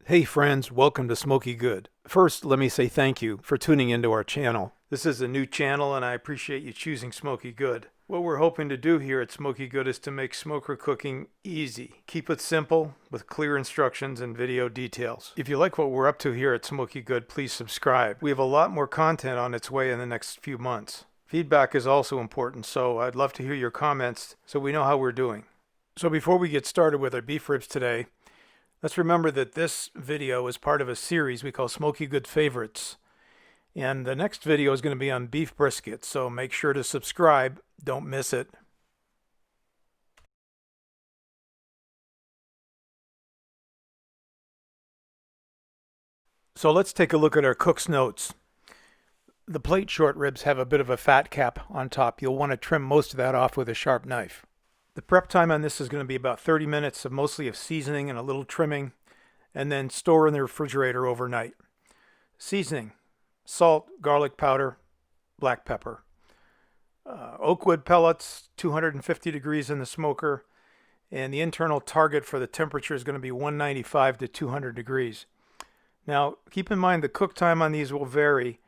Hey friends, welcome to SmokeyGood. First, let me say thank you for tuning into our channel. This is a new channel and I appreciate you choosing SmokeyGood. What we're hoping to do here at SmokeyGood is to make smoker cooking easy. Keep it simple with clear instructions and video details. If you like what we're up to here at SmokeyGood, please subscribe. We have a lot more content on its way in the next few months. Feedback is also important, so I'd love to hear your comments so we know how we're doing. So before we get started with our beef ribs today, let's remember that this video is part of a series we call SmokeyGood Favorites. And the next video is going to be on beef brisket, so make sure to subscribe. Don't miss it. So let's take a look at our cook's notes. The plate short ribs have a bit of a fat cap on top. You'll want to trim most of that off with a sharp knife. The prep time on this is going to be about 30 minutes of mostly of seasoning and a little trimming, and then store in the refrigerator overnight. Seasoning: salt, garlic powder, black pepper. Oak wood pellets, 250 degrees in the smoker, and the internal target for the temperature is going to be 195 to 200 degrees. Now, keep in mind the cook time on these will vary.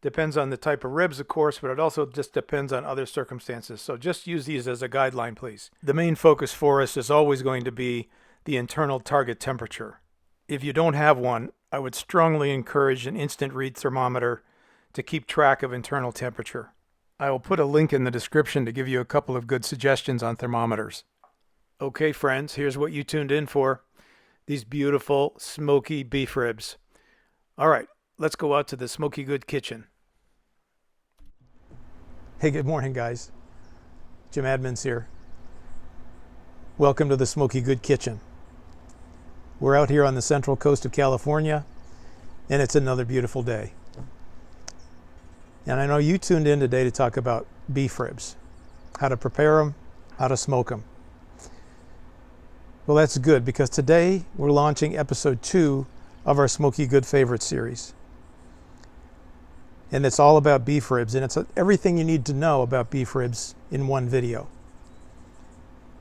Depends on the type of ribs, of course, but it also just depends on other circumstances. So just use these as a guideline, please. The main focus for us is always going to be the internal target temperature. If you don't have one, I would strongly encourage an instant read thermometer to keep track of internal temperature. I will put a link in the description to give you a couple of good suggestions on thermometers. Okay, friends, here's what you tuned in for. These beautiful smoky beef ribs. All right, let's go out to the SmokeyGood kitchen. Hey, good morning, guys. Jim Admins here. Welcome to the SmokeyGood kitchen. We're out here on the central coast of California, and it's another beautiful day. And I know you tuned in today to talk about beef ribs, how to prepare them, how to smoke them. Well, that's good, because today we're launching episode 2 of our SmokeyGood Favorite series. And it's all about beef ribs, and it's everything you need to know about beef ribs in one video.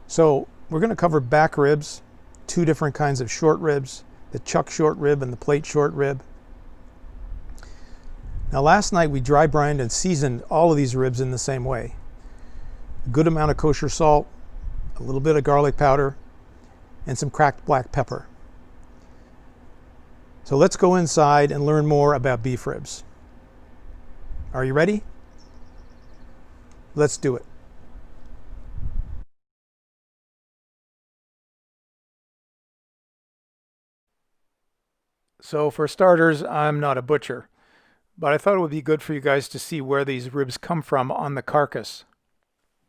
So we're going to cover back ribs, 2 different kinds of short ribs, the chuck short rib and the plate short rib. Now, last night we dry brined and seasoned all of these ribs in the same way. A good amount of kosher salt, a little bit of garlic powder, and some cracked black pepper. So let's go inside and learn more about beef ribs. Are you ready? Let's do it. So for starters, I'm not a butcher, but I thought it would be good for you guys to see where these ribs come from on the carcass.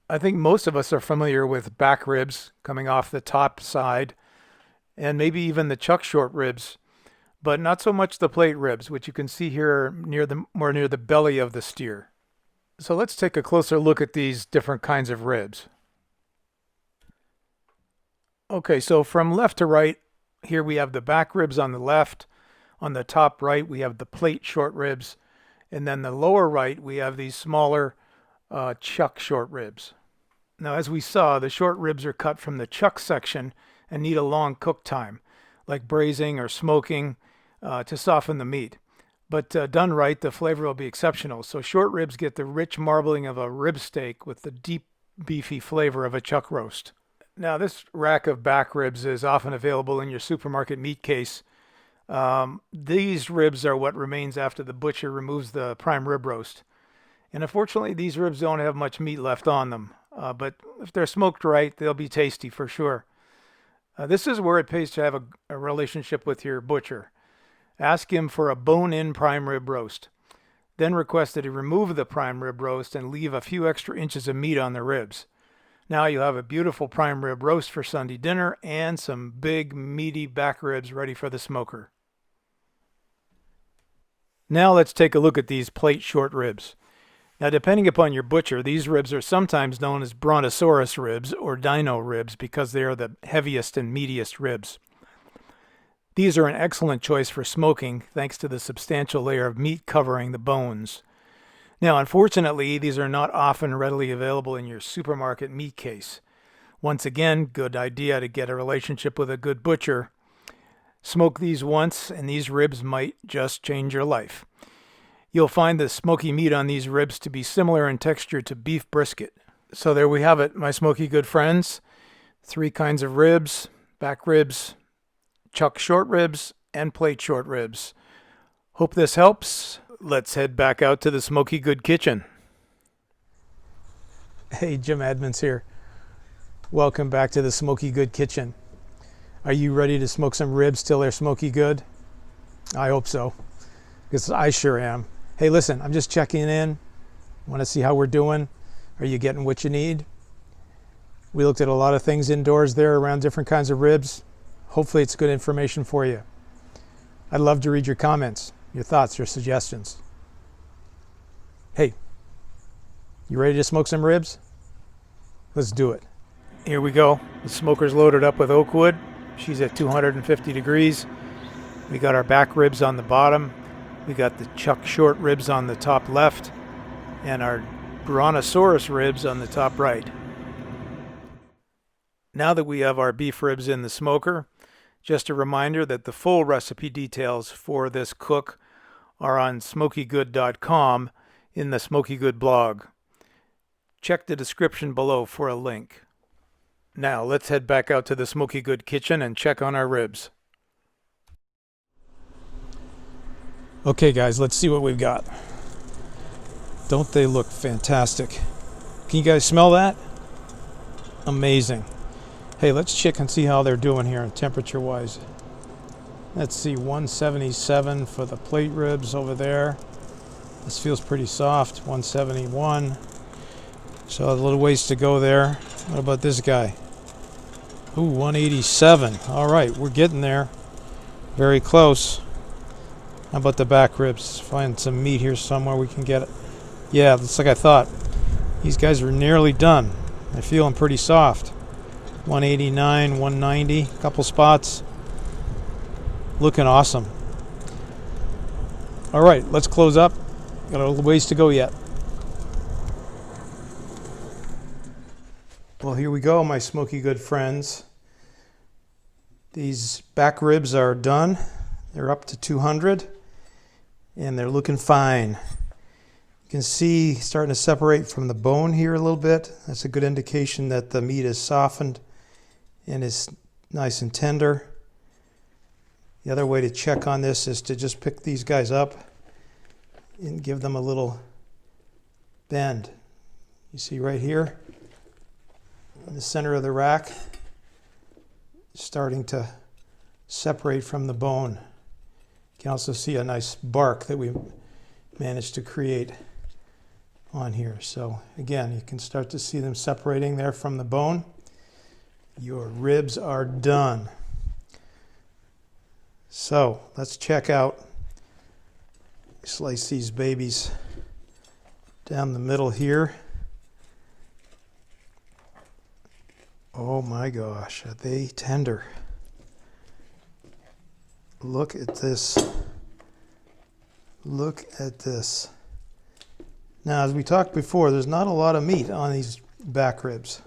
I think most of us are familiar with back ribs coming off the top side, and maybe even the chuck short ribs, but not so much the plate ribs, which you can see here more near the belly of the steer. So let's take a closer look at these different kinds of ribs. Okay, so from left to right, here we have the back ribs on the left. On the top right, we have the plate short ribs. And then the lower right, we have these smaller chuck short ribs. Now, as we saw, the short ribs are cut from the chuck section and need a long cook time, like braising or smoking, to soften the meat. But done right, the flavor will be exceptional. So short ribs get the rich marbling of a rib steak with the deep beefy flavor of a chuck roast. Now, this rack of back ribs is often available in your supermarket meat case. These ribs are what remains after the butcher removes the prime rib roast. And unfortunately, these ribs don't have much meat left on them. But if they're smoked right, they'll be tasty for sure. This is where it pays to have a relationship with your butcher. Ask him for a bone-in prime rib roast. Then request that he remove the prime rib roast and leave a few extra inches of meat on the ribs. Now you'll have a beautiful prime rib roast for Sunday dinner and some big, meaty back ribs ready for the smoker. Now let's take a look at these plate short ribs. Now, depending upon your butcher, these ribs are sometimes known as brontosaurus ribs or dino ribs because they are the heaviest and meatiest ribs. These are an excellent choice for smoking thanks to the substantial layer of meat covering the bones. Now, unfortunately, these are not often readily available in your supermarket meat case. Once again, good idea to get a relationship with a good butcher. Smoke these once and these ribs might just change your life. You'll find the smoky meat on these ribs to be similar in texture to beef brisket. So there we have it, my Smoky Good friends. 3 kinds of ribs: back ribs, chuck short ribs, and plate short ribs. Hope this helps. Let's head back out to the Smoky Good kitchen. Hey, Jim Edmonds here. Welcome back to the Smoky Good kitchen. Are you ready to smoke some ribs till they're smoky good? I hope so, because I sure am. Hey, listen, I'm just checking in. Want to see how we're doing? Are you getting what you need? We looked at a lot of things indoors there around different kinds of ribs. Hopefully it's good information for you. I'd love to read your comments, your thoughts, your suggestions. Hey, you ready to smoke some ribs? Let's do it. Here we go. The smoker's loaded up with oak wood. She's at 250 degrees. We got our back ribs on the bottom. We got the chuck short ribs on the top left, and our Brontosaurus ribs on the top right. Now that we have our beef ribs in the smoker, just a reminder that the full recipe details for this cook are on SmokeyGood.com in the Smoky Good blog. Check the description below for a link. Now let's head back out to the Smoky Good kitchen and check on our ribs. Okay guys, let's see what we've got. Don't they look fantastic? Can you guys smell that? Amazing. Hey, let's check and see how they're doing here temperature wise. Let's see, 177 for the plate ribs over there. This feels pretty soft. 171. So a little ways to go there. What about this guy? Ooh, 187. All right, we're getting there. Very close. How about the back ribs? Find some meat here somewhere we can get it. Yeah, looks like I thought. These guys are nearly done. They're feeling pretty soft. 189, 190, couple spots. Looking awesome. All right, let's close up. Got a little ways to go yet. Well, here we go, my Smoky Good friends. These back ribs are done. They're up to 200, and they're looking fine. You can see starting to separate from the bone here a little bit. That's a good indication that the meat is softened and is nice and tender. The other way to check on this is to just pick these guys up and give them a little bend. You see right here in the center of the rack, starting to separate from the bone. You can also see a nice bark that we managed to create on here. So again, you can start to see them separating there from the bone. Your ribs are done. So let's check out. Slice these babies down the middle here. Oh my gosh, are they tender? Look at this. Look at this. Now, as we talked before, there's not a lot of meat on these back ribs.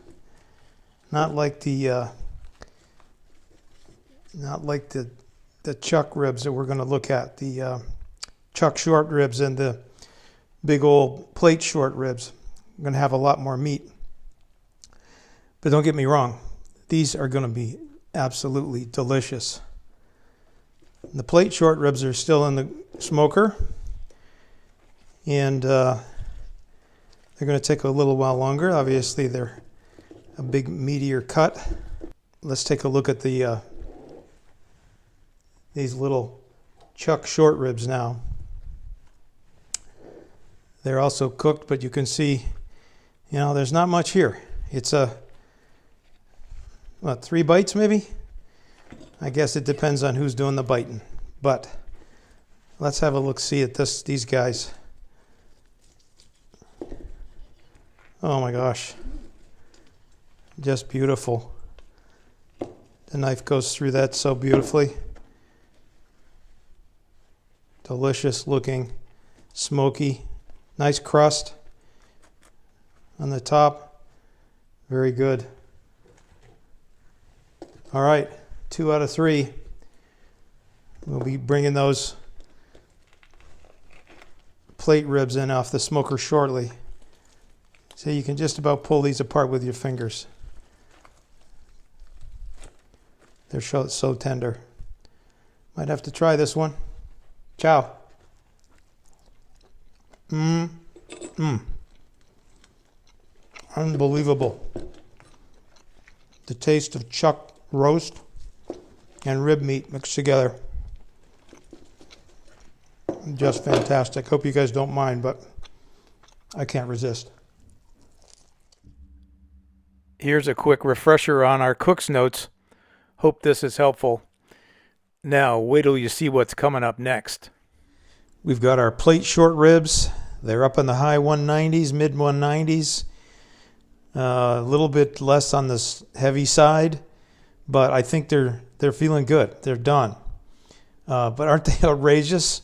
Not like the chuck ribs that we're going to look at. The chuck short ribs and the big old plate short ribs. I'm going to have a lot more meat. But don't get me wrong, these are going to be absolutely delicious. The plate short ribs are still in the smoker, and they're going to take a little while longer. Obviously, they're a big meatier cut. Let's take a look at the these little chuck short ribs now. They're also cooked, but you can see, you know, there's not much here. It's what, 3 bites maybe? I guess it depends on who's doing the biting. But let's have a look-see at these guys. Oh my gosh. Just beautiful. The knife goes through that so beautifully. Delicious looking, smoky, nice crust on the top. Very good. All right, 2 out of 3. We'll be bringing those plate ribs in off the smoker shortly. So you can just about pull these apart with your fingers. They're so tender. Might have to try this one. Ciao. Unbelievable. The taste of chuck roast and rib meat mixed together. Just fantastic. Hope you guys don't mind, but I can't resist. Here's a quick refresher on our cook's notes. Hope this is helpful. Now, wait till you see what's coming up next. We've got our plate short ribs. They're up in the high 190s, mid 190s. A little bit less on the heavy side, but I think they're feeling good. They're done. But aren't they outrageous?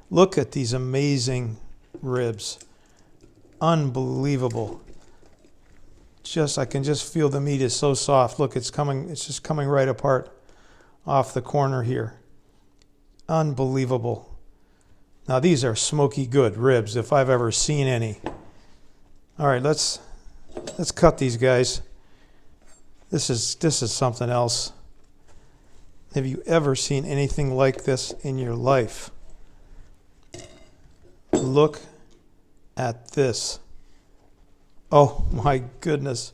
Look at these amazing ribs. Unbelievable. I can just feel the meat is so soft. Look, it's just coming right apart off the corner here. Unbelievable. Now these are smoky good ribs if I've ever seen any. All right, let's cut these guys. This is something else. Have you ever seen anything like this in your life? Look at this. Oh my goodness.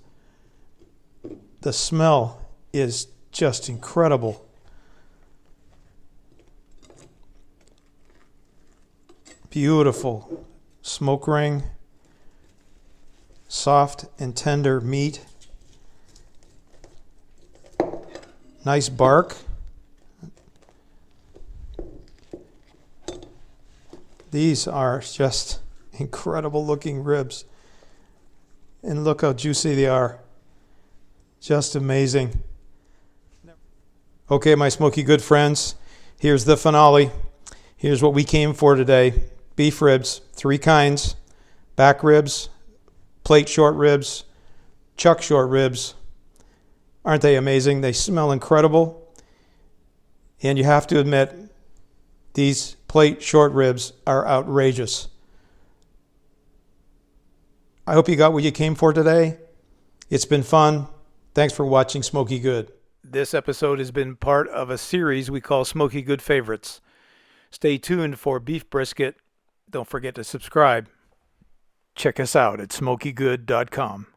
The smell is just incredible. Beautiful smoke ring. Soft and tender meat. Nice bark. These are just incredible looking ribs. And look how juicy they are. Just amazing. Okay, my Smoky Good friends, here's the finale. Here's what we came for today. Beef ribs, 3 kinds. Back ribs, plate short ribs, chuck short ribs. Aren't they amazing? They smell incredible. And you have to admit, these plate short ribs are outrageous. I hope you got what you came for today. It's been fun. Thanks for watching Smoky Good. This episode has been part of a series we call Smoky Good Favorites. Stay tuned for beef brisket. Don't forget to subscribe. Check us out at SmokeyGood.com.